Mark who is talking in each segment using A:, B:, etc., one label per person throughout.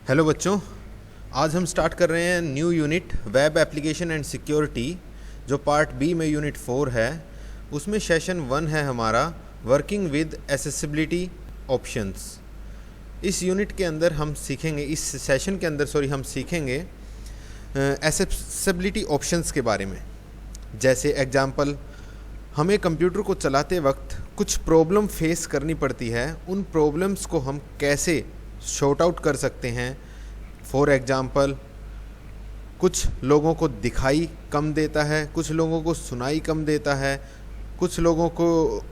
A: Hello बच्चों, आज हम स्टार्ट कर रहे हैं new unit web application and security, जो पार्ट बी में यूनिट 4 है। उसमें सेशन 1 है हमारा वर्किंग विद एसेसिबिलिटी ऑप्शंस। इस यूनिट के अंदर हम सीखेंगे, इस सेशन के अंदर हम सीखेंगे एसेसिबिलिटी ऑप्शंस के बारे में। जैसे एग्जांपल, हमें कंप्यूटर को चलाते वक्त कुछ प्रॉब्लम फेस करनी पड़ती है, उन प्रॉब्लम्स को हम कैसे शॉर्ट आउट कर सकते हैं। फॉर एग्जांपल, कुछ लोगों को दिखाई कम देता है, कुछ लोगों को सुनाई कम देता है, कुछ लोगों को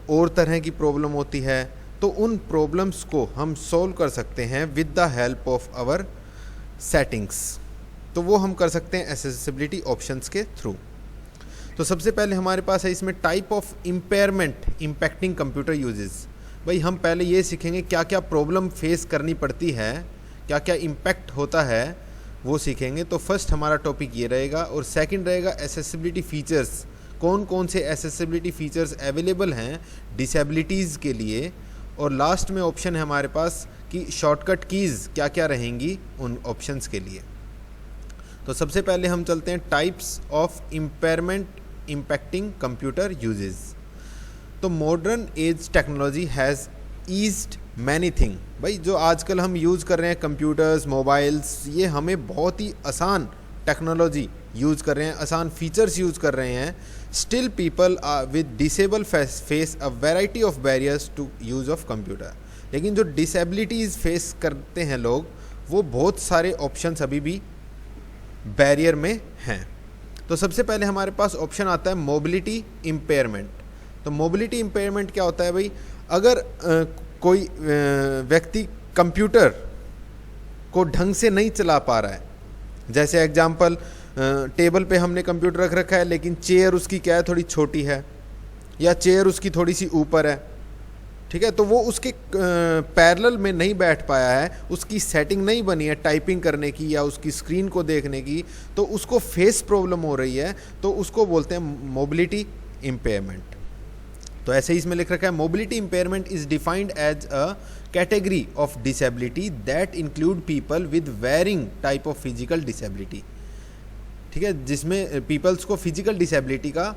A: और तरह की प्रॉब्लम होती है। तो उन प्रॉब्लम्स को हम सॉल्व कर सकते हैं with the help of our settings. तो वो हम कर सकते हैं एसेसिबिलिटी ऑप्शंस के थ्रू। तो सबसे पहले हमारे पास है इसमें type of impairment impacting computer uses. भाई हम पहले ये सीखेंगे क्या क्या प्रॉब्लम फेस करनी पड़ती है, क्या क्या इम्पैक्ट होता है, वो सीखेंगे। तो फर्स्ट हमारा टॉपिक ये रहेगा, और सेकंड रहेगा एसेसिबिलिटी फीचर्स। कौन कौन से एसेसिबिलिटी फीचर्स अवेलेबल हैं डिसेबिलिटीज़ के लिए। और लास्ट में ऑप्शन है हमारे पास कि शॉर्टकट कीज़ क्या क्या रहेंगी उन ऑप्शंस के लिए। तो सबसे पहले हम चलते हैं types of impairment impacting computer uses. तो modern age technology has eased many thing. भाई जो आजकल हम यूज़ कर रहे हैं कंप्यूटर्स, मोबाइल्स, ये हमें बहुत ही आसान टेक्नोलॉजी यूज़ कर रहे हैं, आसान फीचर्स यूज़ कर रहे हैं। Still people with disable face a variety of barriers to use of computer. लेकिन जो डिसेबिलिटीज़ फेस करते हैं लोग, वो बहुत सारे ऑप्शंस अभी भी बैरियर में हैं। तो सबसे पहले हमारे पास ऑप्शन आता है मोबिलिटी इम्पेयरमेंट। तो मोबिलिटी इम्पेयरमेंट क्या होता है भाई? अगर कोई व्यक्ति कंप्यूटर को ढंग से नहीं चला पा रहा है, जैसे एग्जांपल टेबल पे हमने कंप्यूटर रख रखा है लेकिन चेयर उसकी क्या है, थोड़ी छोटी है, या चेयर उसकी थोड़ी सी ऊपर है, ठीक है, तो वो उसके पैरेलल में नहीं बैठ पाया है, उसकी सेटिंग नहीं बनी है टाइपिंग करने की या उसकी स्क्रीन को देखने की, तो उसको फेस प्रॉब्लम हो रही है, तो उसको बोलते हैं मोबिलिटी इम्पेयरमेंट। तो ऐसे ही इसमें लिख रखा है mobility impairment is defined as a category of disability that include people with varying type of physical disability. ठीक है, जिसमें पीपल्स को फिजिकल डिसेबिलिटी का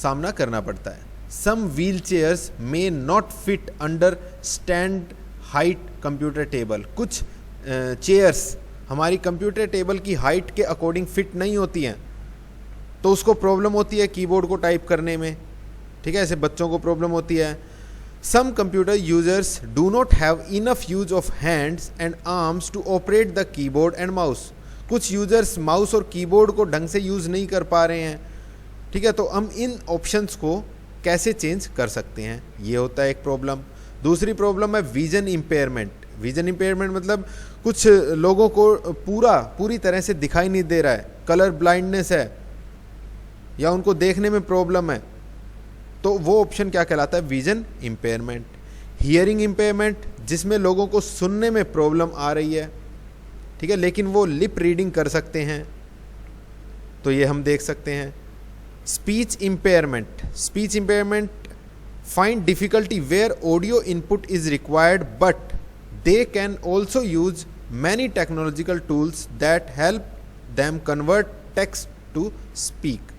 A: सामना करना पड़ता है। Some wheel chairs may not fit under stand height computer table. कुछ चेयर्स हमारी कंप्यूटर टेबल की हाइट के अकॉर्डिंग फिट नहीं होती हैं, तो उसको प्रॉब्लम होती है कीबोर्ड को टाइप करने में। ठीक है, ऐसे बच्चों को प्रॉब्लम होती है। Some computer users do not have enough use of hands and arms to operate the keyboard and mouse. कुछ यूजर्स माउस और कीबोर्ड को ढंग से यूज़ नहीं कर पा रहे हैं। ठीक है, तो हम इन ऑप्शंस को कैसे चेंज कर सकते हैं, ये होता है एक प्रॉब्लम। दूसरी प्रॉब्लम है विजन इम्पेयरमेंट। विजन इम्पेयरमेंट मतलब कुछ लोगों को पूरी तरह से दिखाई नहीं दे रहा है, कलर ब्लाइंडनेस है, या उनको देखने में प्रॉब्लम है, तो वो ऑप्शन क्या कहलाता है? Vision impairment. हियरिंग इम्पेयरमेंट, जिसमें लोगों को सुनने में प्रॉब्लम आ रही है, ठीक है, लेकिन वो लिप रीडिंग कर सकते हैं, तो ये हम देख सकते हैं। Speech impairment. Speech impairment find difficulty where audio input is required but they can also use many technological tools that help them convert text to speak.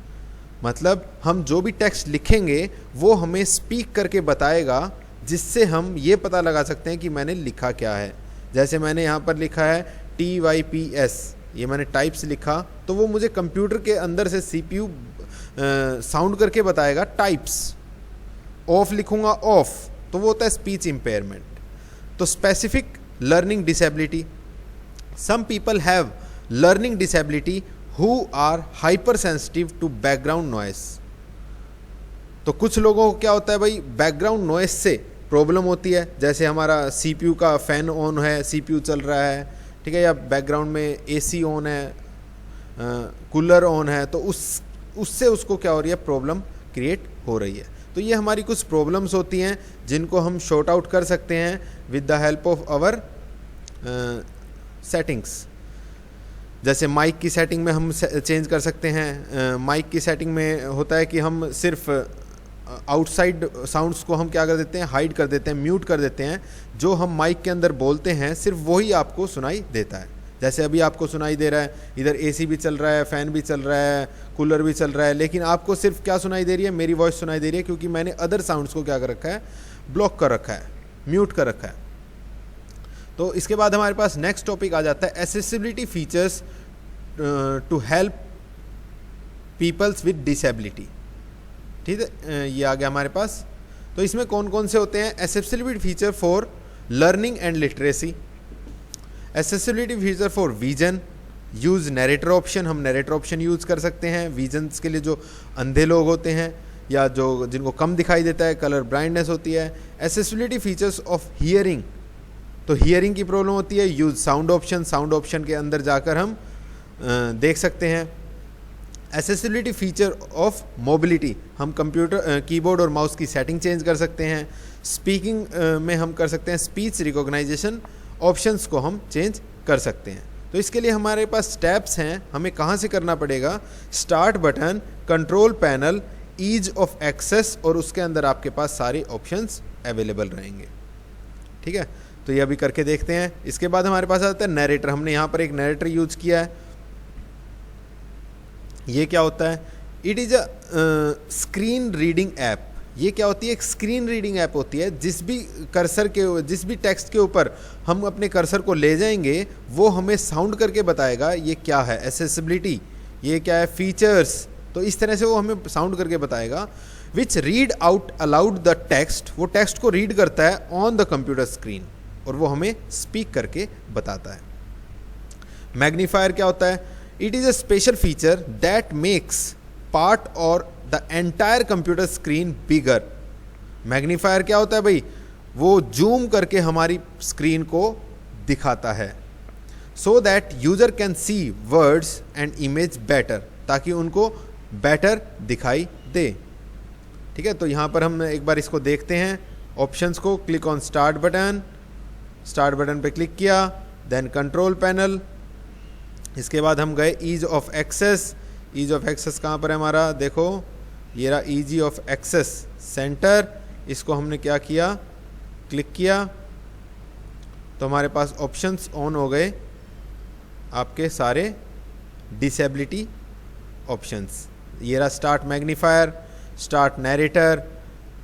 A: मतलब हम जो भी टेक्स्ट लिखेंगे वो हमें स्पीक करके बताएगा, जिससे हम ये पता लगा सकते हैं कि मैंने लिखा क्या है। जैसे मैंने यहाँ पर लिखा है TYPS, ये मैंने टाइप से लिखा, तो वो मुझे कंप्यूटर के अंदर से CPU साउंड करके बताएगा टाइप्स। ऑफ लिखूंगा ऑफ, तो वो होता है स्पीच इम्पेयरमेंट। तो specific learning disability. Some people have learning disability who are hypersensitive to background noise। तो कुछ लोगों को क्या होता है भाई, बैकग्राउंड नॉइस से प्रॉब्लम होती है। जैसे हमारा CPU का फ़ैन ऑन है, CPU चल रहा है, ठीक है, या बैकग्राउंड में AC ऑन है, कूलर ऑन है, तो उससे उसको क्या हो रही है, प्रॉब्लम क्रिएट हो रही है। तो ये हमारी कुछ प्रॉब्लम्स होती हैं जिनको हम शॉर्ट आउट कर सकते हैं with the help of our settings. जैसे माइक की सेटिंग में हम चेंज कर सकते हैं। माइक की सेटिंग में होता है कि हम सिर्फ आउटसाइड साउंड्स को हम क्या कर देते हैं, हाइड कर देते हैं, म्यूट कर देते हैं। जो हम माइक के अंदर बोलते हैं सिर्फ वही आपको सुनाई देता है। जैसे अभी आपको सुनाई दे रहा है, इधर एसी भी चल रहा है, फ़ैन भी चल रहा है, कूलर भी चल रहा है, लेकिन आपको सिर्फ क्या सुनाई दे रही है, मेरी वॉइस सुनाई दे रही है, क्योंकि मैंने अदर साउंड्स को क्या कर रखा है, ब्लॉक कर रखा है, म्यूट कर रखा है। तो इसके बाद हमारे पास नेक्स्ट टॉपिक आ जाता है accessibility features to help peoples with disability. ठीक है, ये आ गया हमारे पास। तो इसमें कौन कौन से होते हैं? Accessibility feature for learning and literacy, accessibility feature for vision, use narrator option, हम नरेटर ऑप्शन यूज़ कर सकते हैं विजन्स के लिए, जो अंधे लोग होते हैं या जो जिनको कम दिखाई देता है, कलर ब्लाइंडनेस होती है। एसेसिबिलिटी फीचर्स ऑफ हियरिंग, तो हियरिंग की प्रॉब्लम होती है, use sound option, sound option के अंदर जाकर हम देख सकते हैं। एसेसिबिलिटी फीचर ऑफ मोबिलिटी, हम कंप्यूटर कीबोर्ड और माउस की सेटिंग चेंज कर सकते हैं। स्पीकिंग में हम कर सकते हैं स्पीच रिकॉग्नाइजेशन ऑप्शंस को हम चेंज कर सकते हैं। तो इसके लिए हमारे पास स्टेप्स हैं, हमें कहाँ से करना पड़ेगा? Start button, control panel, ease of access, और उसके अंदर आपके पास सारे ऑप्शंस अवेलेबल रहेंगे। ठीक है, तो ये अभी करके देखते हैं। इसके बाद हमारे पास आता है नरेटर, हमने यहाँ पर एक नरेटर यूज किया है। ये क्या होता है? It is a screen reading app. ये क्या होती है? एक स्क्रीन रीडिंग ऐप होती है। जिस भी टेक्स्ट के ऊपर हम अपने कर्सर को ले जाएंगे वो हमें साउंड करके बताएगा ये क्या है, एसेसिबिलिटी, ये क्या है, फीचर्स। तो इस तरह से वो हमें साउंड करके बताएगा। Which read out aloud the text, वो टेक्स्ट को रीड करता है ऑन द कंप्यूटर स्क्रीन और वो हमें स्पीक करके बताता है। मैग्नीफायर क्या होता है? It is a special feature that makes part or the entire computer screen bigger. Magnifier क्या होता है भाई? वो जूम करके हमारी स्क्रीन को दिखाता है, so that user can see words and image better, ताकि उनको बेटर दिखाई दे। ठीक है, तो यहाँ पर हम एक बार इसको देखते हैं ऑप्शंस को। Click on start button, start button पे क्लिक किया, देन कंट्रोल पैनल, इसके बाद हम गए ease of access. Ease of access कहाँ पर है हमारा? देखो ये रहा ईजी ऑफ एक्सेस सेंटर। इसको हमने क्या किया? क्लिक किया तो हमारे पास ऑप्शंस ऑन हो गए, आपके सारे डिसेबिलिटी ऑप्शंस। ये रहा start magnifier, start narrator,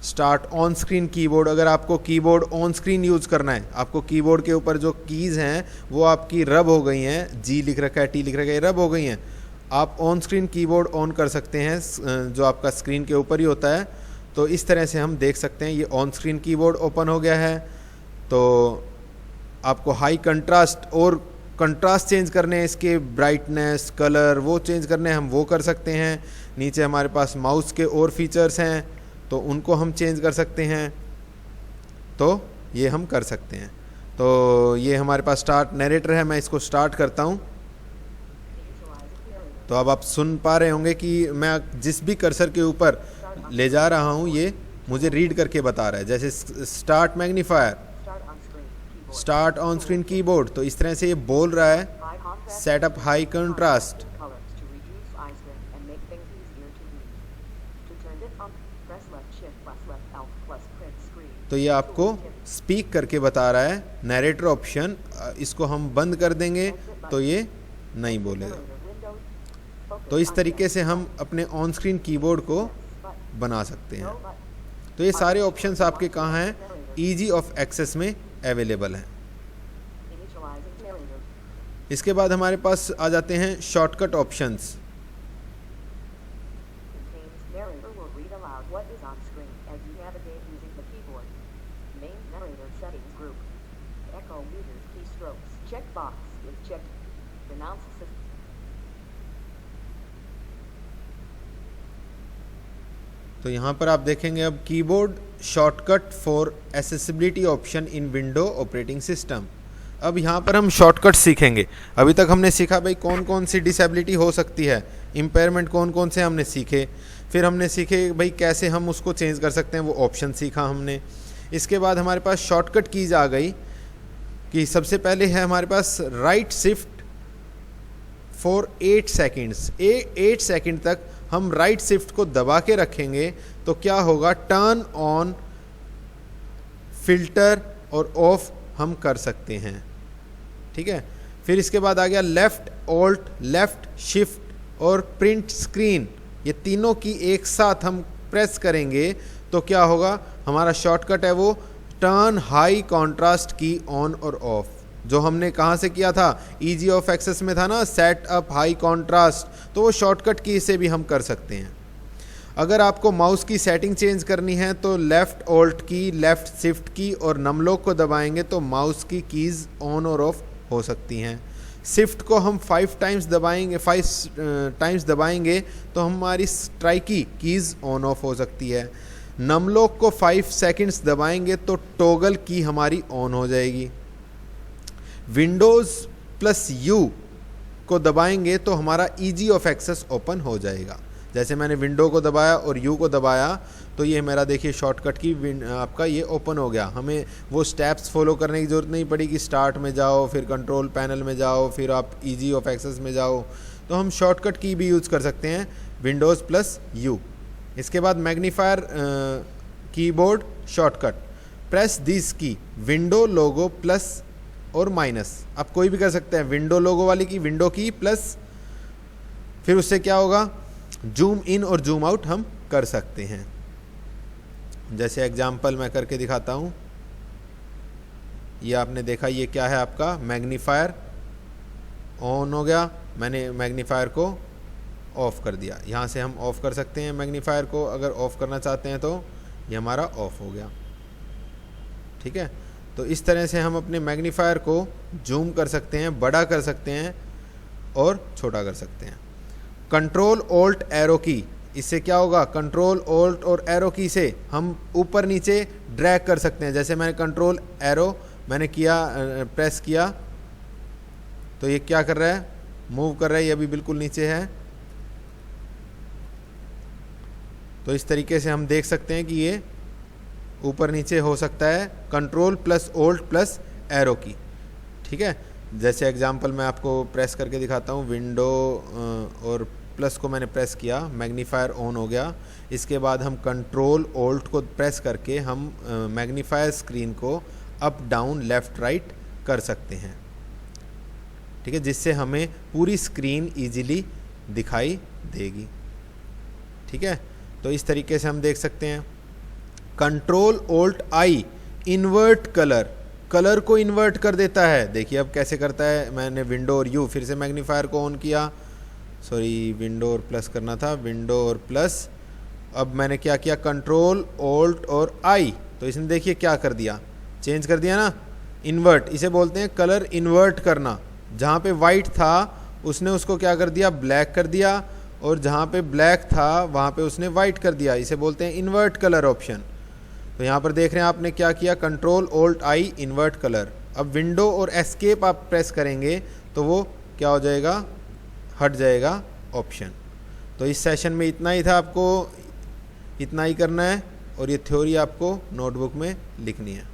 A: start on screen keyboard. अगर आपको कीबोर्ड ऑन स्क्रीन यूज़ करना है, आपको कीबोर्ड के ऊपर जो कीज़ हैं वो आपकी रब हो गई हैं, जी लिख रखा है, टी लिख रखा है, रब हो गई हैं, आप ऑन स्क्रीन कीबोर्ड ऑन कर सकते हैं जो आपका स्क्रीन के ऊपर ही होता है। तो इस तरह से हम देख सकते हैं ये ऑन स्क्रीन कीबोर्ड ओपन हो गया है। तो आपको हाई कंट्रास्ट और कंट्रास्ट चेंज करने हैं, इसके ब्राइटनेस, कलर वो चेंज करने हैं, हम वो कर सकते हैं। नीचे हमारे पास माउस के और फीचर्स हैं तो उनको हम चेंज कर सकते हैं, तो ये हम कर सकते हैं। तो ये हमारे पास स्टार्ट नरेटर है, मैं इसको स्टार्ट करता हूँ। तो अब आप सुन पा रहे होंगे कि मैं जिस भी कर्सर के ऊपर ले जा रहा हूँ ये मुझे रीड करके बता रहा है। जैसे start magnifier, start on screen keyboard, तो इस तरह से ये बोल रहा है सेटअप हाई कंट्रास्ट। तो ये आपको स्पीक करके बता रहा है। नरेटर ऑप्शन, इसको हम बंद कर देंगे तो ये नहीं बोलेगा। तो इस तरीके से हम अपने ऑन स्क्रीन कीबोर्ड को बना सकते हैं। तो ये सारे ऑप्शंस आपके कहाँ हैं? ईजी ऑफ एक्सेस में अवेलेबल हैं। इसके बाद हमारे पास आ जाते हैं शॉर्टकट ऑप्शंस। तो यहाँ पर आप देखेंगे अब keyboard shortcut for accessibility option in window operating system. अब यहाँ पर हम शॉर्टकट सीखेंगे। अभी तक हमने सीखा भाई कौन कौन सी डिसेबिलिटी हो सकती है, इम्पेयरमेंट कौन कौन से हमने सीखे, फिर हमने सीखे भाई कैसे हम उसको चेंज कर सकते हैं, वो ऑप्शन सीखा हमने। इसके बाद हमारे पास शॉर्टकट कीज आ गई कि सबसे पहले है हमारे पास right shift for 8 seconds. 8 second तक हम राइट शिफ्ट को दबा के रखेंगे तो क्या होगा? टर्न ऑन, फिल्टर और ऑफ हम कर सकते हैं। ठीक है, फिर इसके बाद आ गया लेफ़्ट ऑल्ट, लेफ़्ट शिफ्ट और प्रिंट स्क्रीन। ये तीनों की एक साथ हम प्रेस करेंगे तो क्या होगा, हमारा शॉर्टकट है वो टर्न हाई कॉन्ट्रास्ट की ऑन और ऑफ, जो हमने कहाँ से किया था, ईजी ऑफ एक्सेस में था ना, सेट अप हाई कॉन्ट्रास्ट, तो वो शॉर्टकट की से भी हम कर सकते हैं। अगर आपको माउस की सेटिंग चेंज करनी है तो लेफ़्ट ऑल्ट की, लेफ़्ट शिफ्ट की और नमलॉक को दबाएंगे तो माउस की कीज़ ऑन और ऑफ हो सकती हैं। शिफ्ट को हम 5 टाइम्स दबाएंगे तो हमारी स्ट्राइकी कीज़ ऑन ऑफ हो सकती है। नमलॉक को 5 सेकंड्स दबाएंगे तो टॉगल की हमारी ऑन हो जाएगी। विंडोज़ प्लस यू को दबाएंगे तो हमारा ईजी ऑफ एक्सेस ओपन हो जाएगा। जैसे मैंने विंडो को दबाया और यू को दबाया तो ये मेरा देखिए शॉर्टकट की आपका ये ओपन हो गया। हमें वो स्टेप्स फॉलो करने की ज़रूरत नहीं पड़ी कि स्टार्ट में जाओ, फिर कंट्रोल पैनल में जाओ, फिर आप ईजी ऑफ एक्सेस में जाओ। तो हम शॉर्टकट की भी यूज़ कर सकते हैं, विंडोज़ प्लस यू। इसके बाद magnifier keyboard shortcut, press this की, विंडो लोगो प्लस और माइनस, आप कोई भी कर सकते हैं। विंडो लोगो वाली की विंडो की प्लस, फिर उससे क्या होगा, जूम इन और जूम आउट हम कर सकते हैं। जैसे एग्जाम्पल मैं करके दिखाता हूँ। ये आपने देखा, ये क्या है आपका मैग्नीफायर ऑन हो गया, मैंने मैग्नीफायर को ऑफ़ कर दिया। यहाँ से हम ऑफ़ कर सकते हैं मैग्नीफायर को, अगर ऑफ़ करना चाहते हैं तो ये हमारा ऑफ़ हो गया। ठीक है, तो इस तरह से हम अपने मैग्नीफायर को जूम कर सकते हैं, बड़ा कर सकते हैं और छोटा कर सकते हैं। कंट्रोल ओल्ट एरो की, इससे क्या होगा, कंट्रोल ओल्ट और एरो की से हम ऊपर नीचे ड्रैग कर सकते हैं। जैसे मैंने कंट्रोल एरो मैंने किया, प्रेस किया तो ये क्या कर रहा है, मूव कर रहा है, ये अभी बिल्कुल नीचे है। तो इस तरीके से हम देख सकते हैं कि ये ऊपर नीचे हो सकता है कंट्रोल प्लस ओल्ट प्लस एरो की। ठीक है, जैसे एग्जांपल मैं आपको प्रेस करके दिखाता हूँ। विंडो और प्लस को मैंने प्रेस किया, मैग्नीफायर ऑन हो गया। इसके बाद हम कंट्रोल ओल्ट को प्रेस करके हम मैग्नीफायर स्क्रीन को अप डाउन लेफ़्ट राइट कर सकते हैं। ठीक है, जिससे हमें पूरी स्क्रीन इजीली दिखाई देगी। ठीक है, तो इस तरीके से हम देख सकते हैं। कंट्रोल ओल्ट आई इन्वर्ट कलर, कलर को इन्वर्ट कर देता है। देखिए अब कैसे करता है, मैंने विंडो और यू, फिर से मैग्नीफायर को ऑन किया, सॉरी विंडो और प्लस करना था, विंडो और प्लस। अब मैंने क्या किया, कंट्रोल ओल्ट और आई, तो इसने देखिए क्या कर दिया, चेंज कर दिया ना, इन्वर्ट। इसे बोलते हैं कलर इन्वर्ट करना। जहाँ पे वाइट था उसने उसको क्या कर दिया, ब्लैक कर दिया, और जहाँ पे ब्लैक था वहाँ पे उसने वाइट कर दिया। इसे बोलते हैं इन्वर्ट कलर ऑप्शन। तो यहाँ पर देख रहे हैं आपने क्या किया, कंट्रोल ओल्ट आई इन्वर्ट कलर। अब विंडो और एस्केप आप प्रेस करेंगे तो वो क्या हो जाएगा, हट जाएगा ऑप्शन। तो इस सेशन में इतना ही था, आपको इतना ही करना है और ये थ्योरी आपको नोटबुक में लिखनी है।